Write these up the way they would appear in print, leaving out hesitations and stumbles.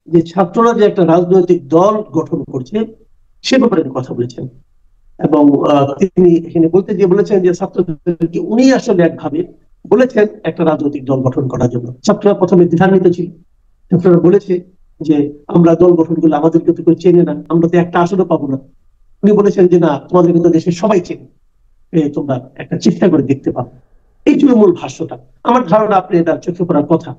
যে ছাত্ররা যে একটা রাজনৈতিক দল গঠন করছে সে ব্যাপারে কথা বলেছেন। এবং তিনি এখানে বলতে গিয়ে বলেছেন যে ছাত্রদেরকে উনি আসলে একভাবে বলেছেন একটা রাজনৈতিক দল গঠন করার জন্য। ছাত্ররা প্রথমে দ্বিধান্বিত ছিল, ছাত্ররা বলেছে যে আমরা দল গঠন করলে আমাদেরকে তো কেউ চেনে না, আমরা তো একটা আসনও পাবো না। উনি বলেছেন যে না, তোমাদের কিন্তু দেশের সবাই চেনে, তোমরা একটা চেষ্টা করে দেখতে পারো। এই ছিল মূল ভাষ্যটা। আমার ধারণা আপনি এটা চোখে পড়ার কথা।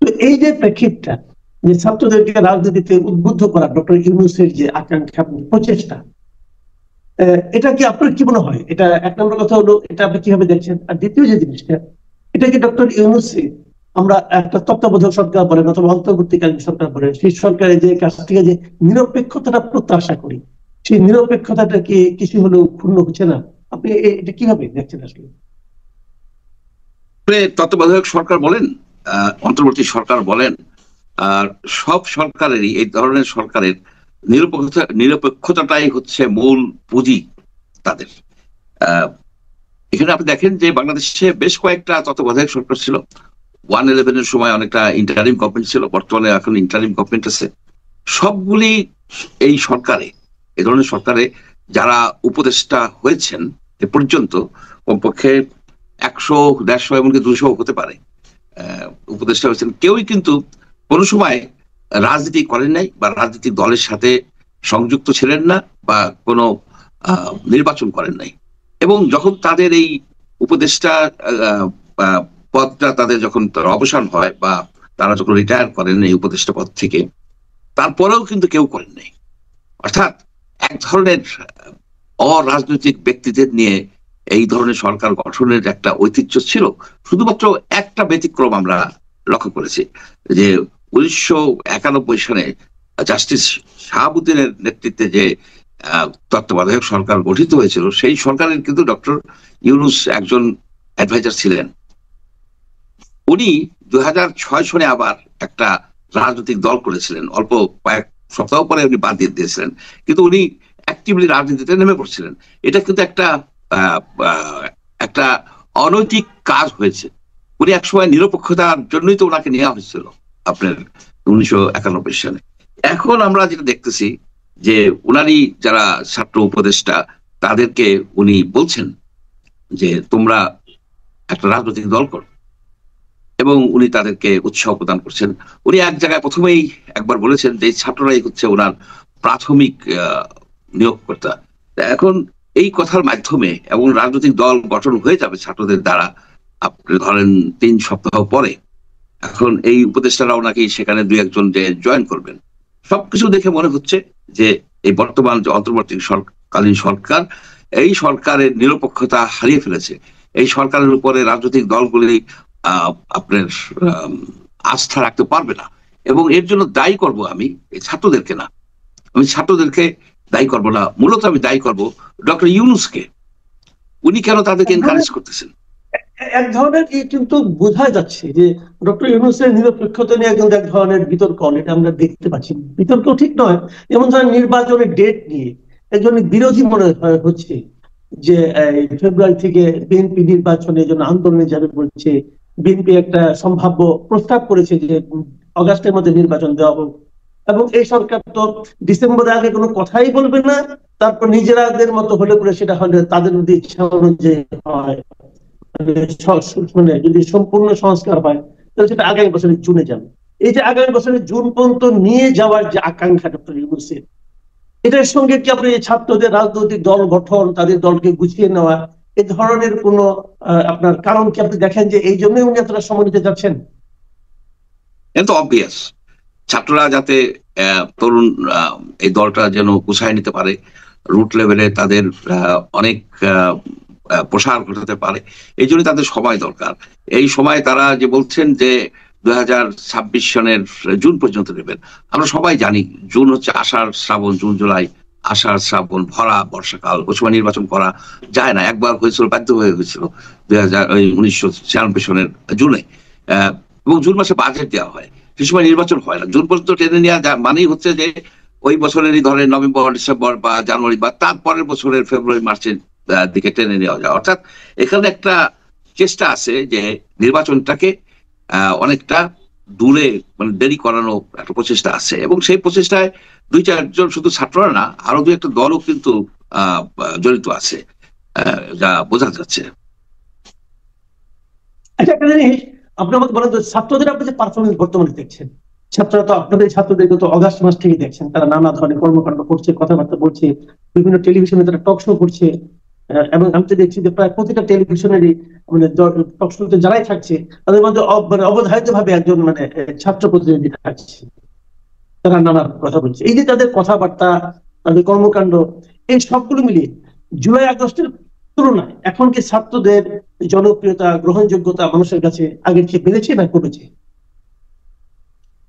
তো এই যে প্রেক্ষিতটা, যে ছাত্রদেরকে রাজনীতিতে উদ্বুদ্ধ করা ডক্টর ইউনূসের যে আকাঙ্ক্ষা প্রচেষ্টা, এটা কি আপনার কি মনে হয়? এটা এক নম্বর কথা হলো, এটা আপনি কিভাবে দেখছেন? আর দ্বিতীয় যে জিনিসটা, এটা কি ডক্টর ইউনূসকে আমরা একটা তত্ত্বাবধায়ক সরকার বলেন অথবা অন্তর্বর্তীকালীন সরকার বলেন, সেই সরকারের যে কাছ থেকে যে নিরপেক্ষতাটা প্রত্যাশা করি, সেই নিরপেক্ষতাটা কি কিছু হলেও ক্ষুণ্ণ হচ্ছে না? আপনি এটা কিভাবে দেখছেন আসলে? তত্ত্বাবধায়ক সরকার বলেন, অন্তর্বর্তী সরকার বলেন, আর সব সরকারেরই এই ধরনের সরকারের নিরপেক্ষতাটাই হচ্ছে মূল পুঁজি তাদের। এখানে আপনি দেখেন যে বাংলাদেশে বেশ কয়েকটা তত্ত্বাবধায়ক সরকার ছিল। 111-এর সময় অনেকটা ইন্টারিম গভর্নমেন্ট ছিল, বর্তমানে এখন ইন্টারিম গভর্নমেন্ট আছে। সবগুলি এই সরকারে, এই ধরনের সরকারে যারা উপদেষ্টা হয়েছেন এ পর্যন্ত কমপক্ষে 100, 150 এমনকি 200 হতে পারে উপদেষ্টা হয়েছেন, কেউই কিন্তু কোনো সময় রাজনীতি করেন নাই বা রাজনৈতিক দলের সাথে সংযুক্ত ছিলেন না বা কোনো নির্বাচন করেন নাই। এবং যখন তাদের এই উপদেষ্টা পদটা তাদের যখন অবসান হয় বা তারা যখন রিটায়ার করেন এই উপদেষ্টা পদ থেকে, তারপরেও কিন্তু কেউ করেন নাই। অর্থাৎ এক ধরনের অরাজনৈতিক ব্যক্তিদের নিয়ে এই ধরনের সরকার গঠনের একটা ঐতিহ্য ছিল। শুধুমাত্র একটা ব্যতিক্রম আমরা লক্ষ্য করেছি, যে 1991 সালে জাস্টিস শাহাবুদ্দিনের নেতৃত্বে যে তত্ত্বাবধায়ক সরকার গঠিত হয়েছিল, সেই সরকারের কিন্তু ডক্টর ইউনূস একজন অ্যাডভাইজার ছিলেন। উনি 2006 সনে আবার একটা রাজনৈতিক দল করেছিলেন, অল্প কয়েক সপ্তাহ পরে উনি বাদ দিয়ে দিয়েছিলেন, কিন্তু উনি অ্যাক্টিভলি রাজনীতিতে নেমে পড়ছিলেন। এটা কিন্তু একটা অনৈতিক কাজ হয়েছে। উনি একসময় নিরপেক্ষতার জন্যই তো ওনাকে নেওয়া হয়েছিল আপনার 1991 সালে। এখন আমরা যেটা দেখতেছি যে উনারই যারা ছাত্র উপদেষ্টা, তাদেরকে উনি বলছেন যে তোমরা একটা রাজনৈতিক দল করো, এবং উনি তাদেরকে উৎসাহ প্রদান করছেন। উনি এক জায়গায় প্রথমেই একবার বলেছেন যে ছাত্ররাই হচ্ছে ওনার প্রাথমিক নিয়োগকর্তা। এখন এই কথার মাধ্যমে, এবং রাজনৈতিক দল গঠন হয়ে যাবে ছাত্রদের দ্বারা আপনি ধরেন 3 সপ্তাহ পরে, এখন এই উপদেষ্টারাও নাকি সেখানে 2-1 যে জয়েন করবেন। সবকিছু দেখে মনে হচ্ছে যে এই বর্তমান যে অন্তর্বর্তীকালীন সরকার, এই সরকারের নিরপেক্ষতা হারিয়ে ফেলেছে। এই সরকারের উপরে রাজনৈতিক দলগুলি আপনার আস্থা রাখতে পারবে না, এবং এর জন্য দায়ী করব আমি এই ছাত্রদেরকে না, আমি ছাত্রদেরকে দায়ী করব না, মূলত আমি দায়ী করব ডক্টর ইউনূসকে। উনি কেন তাদেরকে এনকারেজ করতেছেন? এক ধরনের কিন্তু বোঝা যাচ্ছে যে ডক্টর ইউনূসের নিরপেক্ষতা নিয়ে কিন্তু এক ধরনের বিতর্ক এটা আমরা দেখতে পাচ্ছি। বিতর্ক ঠিক নয়, যেমন ধরেন নির্বাচনের ডেট নিয়ে একজন বিরোধী মনে হচ্ছে যে ফেব্রুয়ারি থেকে বিএনপি নির্বাচনের জন্য আন্দোলনে যাবে বলছে। বিএনপি একটা সম্ভাব্য প্রস্তাব করেছে যে অগাস্টের মধ্যে নির্বাচন দেওয়া হোক, এবং এই সরকার তো ডিসেম্বরের আগে কোনো কথাই বলবে না, তারপর নিজেরাদের মতো হলে পরে সেটা হলে তাদের যদি ইচ্ছা অনুযায়ী হয়, মানে যদি সম্পূর্ণ সংস্কার হয় তাহলে সেটা আগামী বছরের জুনে যাবে। এই যে আগামী বছরের জুন পর্যন্ত নিয়ে যাওয়ার যে আকাঙ্ক্ষা ডক্টর ইউনূসের, এটার সঙ্গে কি আপনি ছাত্রদের রাজনৈতিক দল গঠন, তাদের দলকে গুছিয়ে নেওয়া, এই ধরনের কোন আপনার কারণ কি আপনি দেখেন যে এই জন্যই উনি এতটা সময় নিতে যাচ্ছেন? এটা তো অবভিয়াস, ছাত্ররা যাতে তরুণ এই দলটা যেন গুছায় নিতে পারে, রুট লেভেলে তাদের অনেক প্রসার ঘটাতে পারে, এই জন্য তাদের সময় দরকার। এই সময় তারা যে বলছেন যে 2026 সনের জুন পর্যন্ত নেবেন, আমরা সবাই জানি জুন হচ্ছে আষাঢ় শ্রাবণ, জুন জুলাই আষাঢ় শ্রাবণ ভরা বর্ষাকাল, ওই সময় নির্বাচন করা যায় না। একবার হয়েছিল, বাধ্য হয়ে হয়েছিল 1996 সনের জুনে, এবং জুন মাসে বাজেট দেওয়া হয়, সে সময় নির্বাচন হয় না। জুন পর্যন্ত টেনে নেওয়া মানেই হচ্ছে যে ওই বছরেরই ধরেন নভেম্বর, ডিসেম্বর বা জানুয়ারি বা তারপরের বছরের ফেব্রুয়ারি মার্চের দিকে টেনে নেওয়া যায়। অর্থাৎ এখানে একটা চেষ্টা আছে যে নির্বাচনটাকে অনেকটা দূরে মানে দেরি করানো একটা প্রচেষ্টা আছে, এবং সেই প্রচেষ্টায় 2-4 জন শুধু ছাত্ররা না, আরো 2-একটা দলও কিন্তু জড়িত আছে, যা বোঝা যাচ্ছে। আচ্ছা, একটা জিনিস আপনি আমাকে বলেন তো, ছাত্রদের আপনি যে পারফরমেন্স বর্তমানে দেখছেন, ছাত্ররা তো আপনাদের ছাত্রদেরকে তো অগাস্ট মাস থেকে দেখছেন, তারা নানা ধরনের কর্মকাণ্ড করছে, কথাবার্তা বলছে, বিভিন্ন টেলিভিশনে তারা টক শো করছে। এবং আমি তো দেখছি যে প্রায় প্রতিটা টেলিভিশনেরই মানে টক শোতে যারাই থাকছে তাদের মধ্যে মানে অবধারিত ভাবে একজন মানে ছাত্র প্রতিনিধি থাকছে, তারা নানা কথা বলছে। এই যে তাদের কথাবার্তা, তাদের কর্মকাণ্ড, এই সবগুলো মিলিয়ে জুলাই আগস্টের তুলনায় এখন কি ছাত্রদের জনপ্রিয়তা, গ্রহণযোগ্যতা মানুষের কাছে আগের চেয়ে বেড়েছে না কমেছে?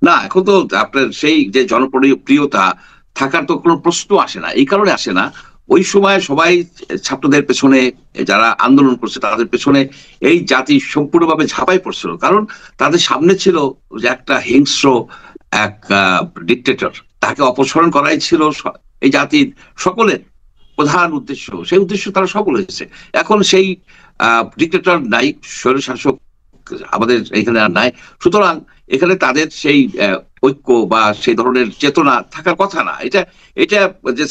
না, এখন তো আপনার সেই যে জনপ্রিয়তা থাকার তো কোনো প্রশ্ন আসে না। এই কারণে আসে না, ওই সময় সবাই ছাত্রদের পেছনে, যারা আন্দোলন করছে তাদের পেছনে এই জাতি সম্পূর্ণভাবে ঝাঁপাই পড়ছিল। কারণ তাদের সামনে ছিল যে একটা হিংস্র এক ডিক্টেটর, তাকে অপসারণ করাই ছিল এই জাতির সকলের প্রধান উদ্দেশ্য। সেই উদ্দেশ্য তারা সফল হয়েছে। এখন সেই ডিক্টেটর নাই, স্বৈরশাসক আমাদের এখানে আর নাই। সুতরাং এখানে তাদের সেই ঐক্য বা সেই ধরনের চেতনা থাকার কথা না। এটা এটা যে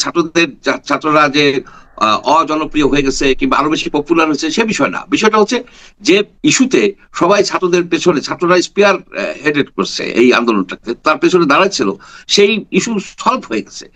ছাত্ররা যে অজনপ্রিয় হয়ে গেছে কিংবা আরো বেশি পপুলার হয়েছে সে বিষয় না। বিষয়টা হচ্ছে যে ইস্যুতে সবাই ছাত্রদের পেছনে, ছাত্ররা স্পিয়ার হেডেড করছে এই আন্দোলনটাকে, তার পেছনে দাঁড়াচ্ছিল, সেই ইস্যু সলভ হয়ে গেছে।